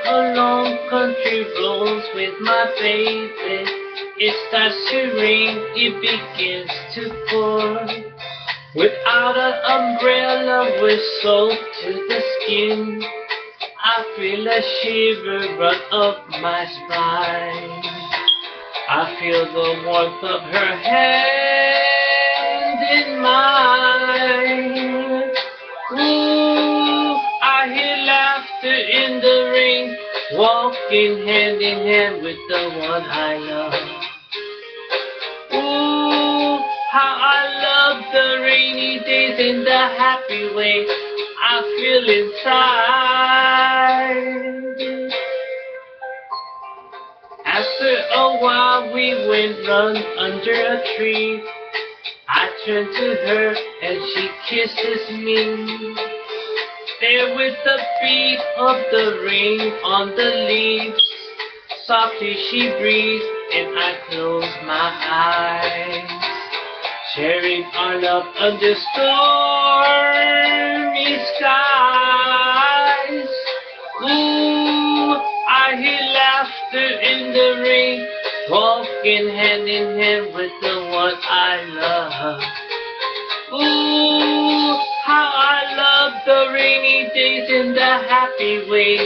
along country roads with my baby. It starts to rain, it begins to pour. Without an umbrella, we're soaked to the skin. I feel a shiver run up my spine. I feel the warmth of her hand in mine. Ooh, I hear laughter in the rain, walking hand in hand with the one I love. Ooh, how I love the rainy days in the happy way I feel inside. After a while we went run under a tree. I turned to her and she kisses me. There with the beat of the rain on the leaves, softly she breathed and I closed my eyes, sharing our love under stormy skies. Ooh, I hear laughter in the rain, walking hand in hand with the one I love. Ooh, how I love the rainy days in the happy way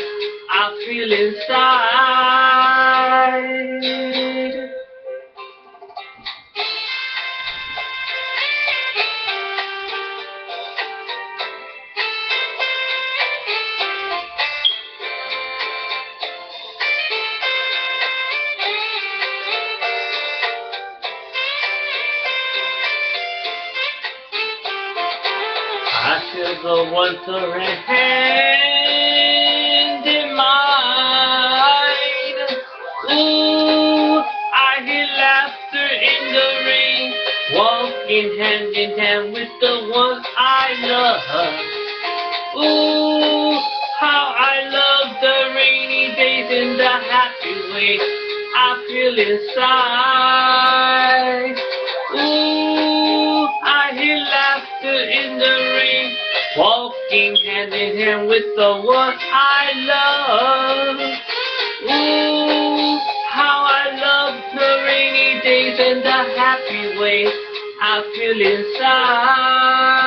I feel inside. I feel the warmth of her hand in mine. Ooh, I hear laughter in the rain, walking hand in hand with the one I love. Ooh, how I love the rainy days in the happy way I feel inside. Ooh, I hear laughter in the rain, walking hand in hand with the one I love. Ooh, how I love the rainy days and the happy way I feel inside.